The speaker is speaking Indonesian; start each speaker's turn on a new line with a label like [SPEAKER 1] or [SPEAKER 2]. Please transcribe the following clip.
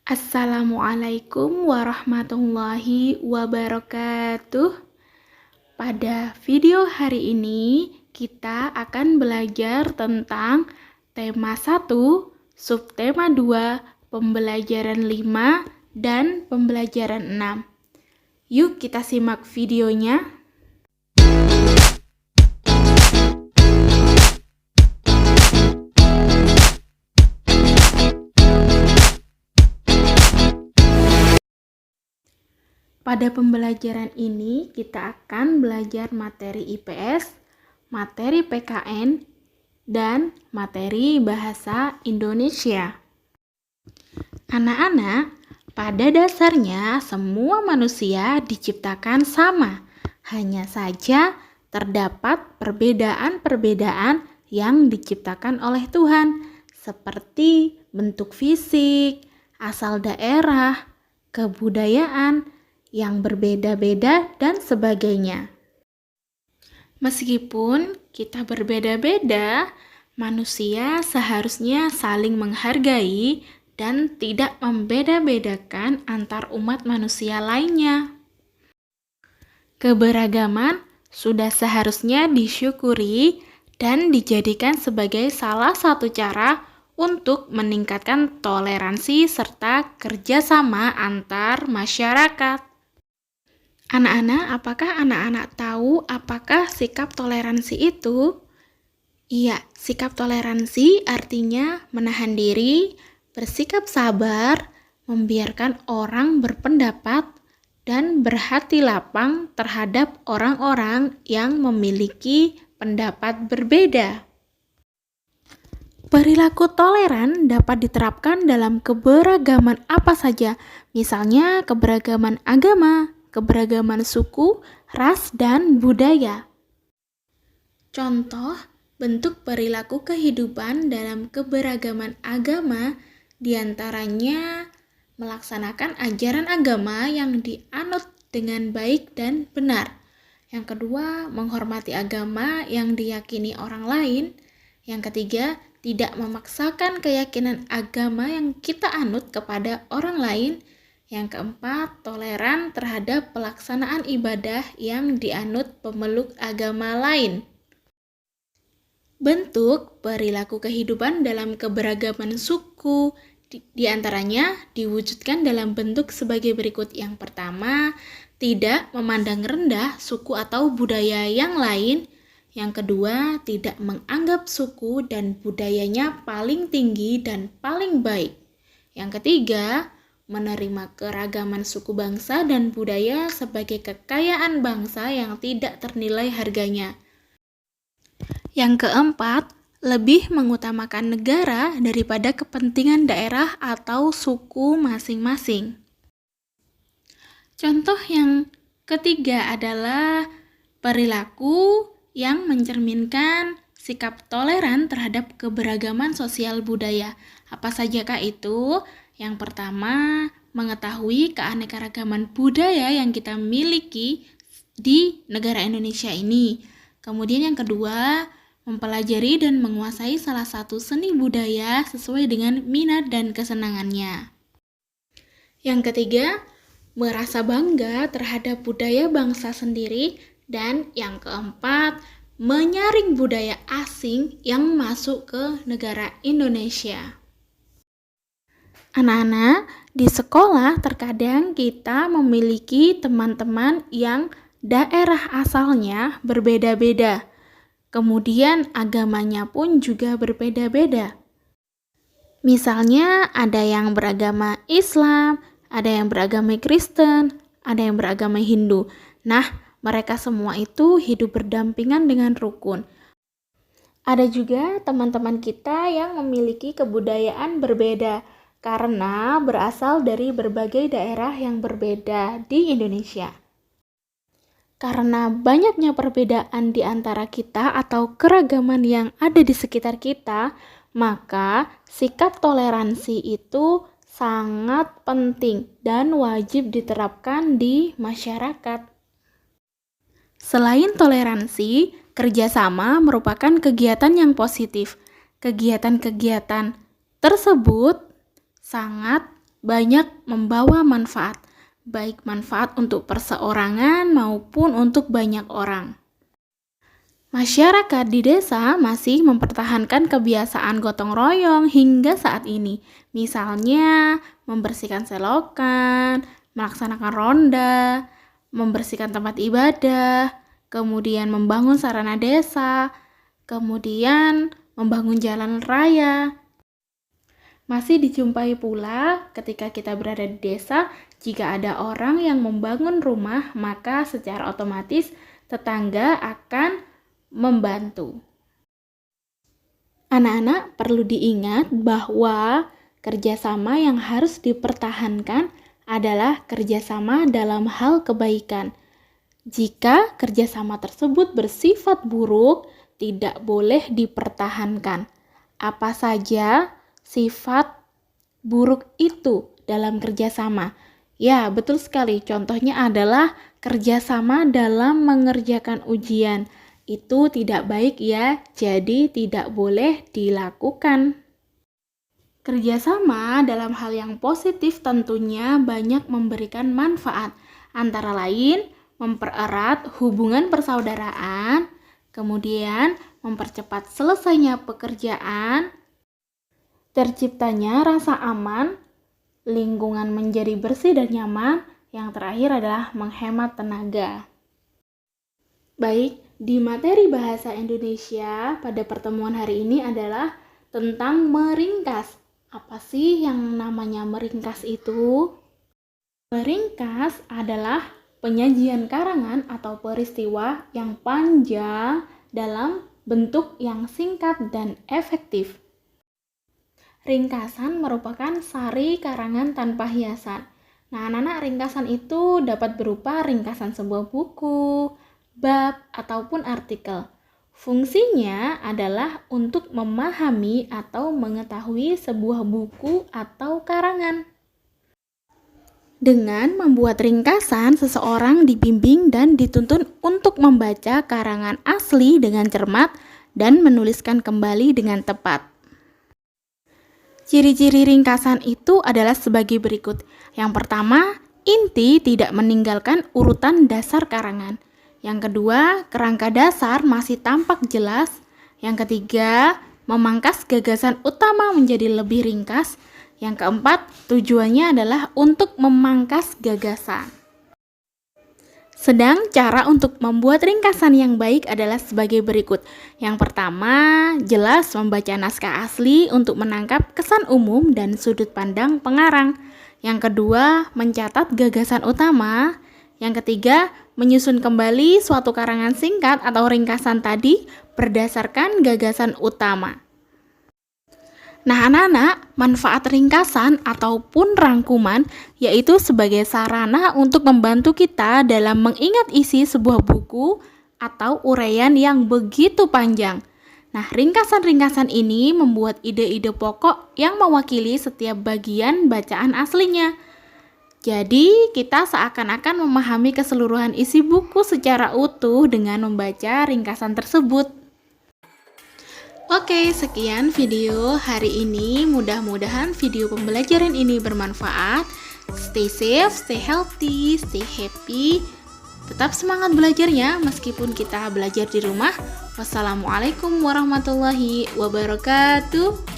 [SPEAKER 1] Assalamualaikum warahmatullahi wabarakatuh. Pada video hari ini, kita akan belajar tentang tema 1, subtema 2, pembelajaran 5, dan pembelajaran 6. Yuk kita simak videonya. Pada pembelajaran ini, kita akan belajar materi IPS, materi PKN, dan materi Bahasa Indonesia. Anak-anak, pada dasarnya semua manusia diciptakan sama. Hanya saja terdapat perbedaan-perbedaan yang diciptakan oleh Tuhan, seperti bentuk fisik, asal daerah, kebudayaan, yang berbeda-beda dan sebagainya. Meskipun kita berbeda-beda, manusia seharusnya saling menghargai dan tidak membeda-bedakan antar umat manusia lainnya. Keberagaman sudah seharusnya disyukuri dan dijadikan sebagai salah satu cara untuk meningkatkan toleransi serta kerjasama antar masyarakat. Anak-anak, apakah anak-anak tahu apakah sikap toleransi itu? Iya, sikap toleransi artinya menahan diri, bersikap sabar, membiarkan orang berpendapat, dan berhati lapang terhadap orang-orang yang memiliki pendapat berbeda. Perilaku toleran dapat diterapkan dalam keberagaman apa saja, misalnya keberagaman agama, keberagaman suku, ras, dan budaya. Contoh, bentuk perilaku kehidupan dalam keberagaman agama diantaranya melaksanakan ajaran agama yang dianut dengan baik dan benar. Yang kedua, menghormati agama yang diyakini orang lain. Yang ketiga, tidak memaksakan keyakinan agama yang kita anut kepada orang lain. Yang keempat, toleran terhadap pelaksanaan ibadah yang dianut pemeluk agama lain. Bentuk perilaku kehidupan dalam keberagaman suku diantaranya diwujudkan dalam bentuk sebagai berikut. Yang pertama, tidak memandang rendah suku atau budaya yang lain. Yang kedua, tidak menganggap suku dan budayanya paling tinggi dan paling baik. Yang ketiga, menerima keragaman suku bangsa dan budaya sebagai kekayaan bangsa yang tidak ternilai harganya. Yang keempat, lebih mengutamakan negara daripada kepentingan daerah atau suku masing-masing. Contoh yang ketiga adalah perilaku yang mencerminkan sikap toleran terhadap keberagaman sosial budaya. Apa sajakah itu? Yang pertama, mengetahui keanekaragaman budaya yang kita miliki di negara Indonesia ini. Kemudian yang kedua, mempelajari dan menguasai salah satu seni budaya sesuai dengan minat dan kesenangannya. Yang ketiga, merasa bangga terhadap budaya bangsa sendiri. Dan yang keempat, menyaring budaya asing yang masuk ke negara Indonesia. Anak-anak, di sekolah terkadang kita memiliki teman-teman yang daerah asalnya berbeda-beda. Kemudian agamanya pun juga berbeda-beda. Misalnya ada yang beragama Islam, ada yang beragama Kristen, ada yang beragama Hindu. Nah, mereka semua itu hidup berdampingan dengan rukun. Ada juga teman-teman kita yang memiliki kebudayaan berbeda karena berasal dari berbagai daerah yang berbeda di Indonesia. Karena banyaknya perbedaan di antara kita atau keragaman yang ada di sekitar kita, maka sikap toleransi itu sangat penting dan wajib diterapkan di masyarakat. Selain toleransi, kerjasama merupakan kegiatan yang positif. Kegiatan-kegiatan tersebut sangat banyak membawa manfaat, baik manfaat untuk perseorangan maupun untuk banyak orang. Masyarakat di desa masih mempertahankan kebiasaan gotong royong hingga saat ini. Misalnya, membersihkan selokan, melaksanakan ronda, membersihkan tempat ibadah, kemudian membangun sarana desa, kemudian membangun jalan raya. Masih dijumpai pula ketika kita berada di desa, jika ada orang yang membangun rumah, maka secara otomatis tetangga akan membantu. Anak-anak perlu diingat bahwa kerjasama yang harus dipertahankan adalah kerjasama dalam hal kebaikan. Jika kerjasama tersebut bersifat buruk, tidak boleh dipertahankan. Apa saja sifat buruk itu dalam kerjasama? Ya, betul sekali. Contohnya adalah kerjasama dalam mengerjakan ujian. Itu tidak baik ya, jadi tidak boleh dilakukan. Kerjasama dalam hal yang positif tentunya banyak memberikan manfaat, antara lain mempererat hubungan persaudaraan, kemudian mempercepat selesainya pekerjaan, terciptanya rasa aman, lingkungan menjadi bersih dan nyaman, yang terakhir adalah menghemat tenaga. Baik, di materi bahasa Indonesia pada pertemuan hari ini adalah tentang meringkas. Apa sih yang namanya meringkas itu? Meringkas adalah penyajian karangan atau peristiwa yang panjang dalam bentuk yang singkat dan efektif. Ringkasan merupakan sari karangan tanpa hiasan. Nah, anak-anak, ringkasan itu dapat berupa ringkasan sebuah buku, bab, ataupun artikel. Fungsinya adalah untuk memahami atau mengetahui sebuah buku atau karangan. Dengan membuat ringkasan, seseorang dibimbing dan dituntun untuk membaca karangan asli dengan cermat dan menuliskan kembali dengan tepat. Ciri-ciri ringkasan itu adalah sebagai berikut. Yang pertama, inti tidak meninggalkan urutan dasar karangan. Yang kedua, kerangka dasar masih tampak jelas. Yang ketiga, memangkas gagasan utama menjadi lebih ringkas. Yang keempat, tujuannya adalah untuk memangkas gagasan. Sedang cara untuk membuat ringkasan yang baik adalah sebagai berikut. Yang pertama, jelas membaca naskah asli untuk menangkap kesan umum dan sudut pandang pengarang. Yang kedua, mencatat gagasan utama. Yang ketiga, menyusun kembali suatu karangan singkat atau ringkasan tadi berdasarkan gagasan utama. Nah, anak-anak, manfaat ringkasan ataupun rangkuman yaitu sebagai sarana untuk membantu kita dalam mengingat isi sebuah buku atau uraian yang begitu panjang. Nah, ringkasan-ringkasan ini membuat ide-ide pokok yang mewakili setiap bagian bacaan aslinya. Jadi, kita seakan-akan memahami keseluruhan isi buku secara utuh dengan membaca ringkasan tersebut. Oke, sekian video hari ini. Mudah-mudahan video pembelajaran ini bermanfaat. Stay safe, stay healthy, stay happy. Tetap semangat belajarnya meskipun kita belajar di rumah. Wassalamualaikum warahmatullahi wabarakatuh.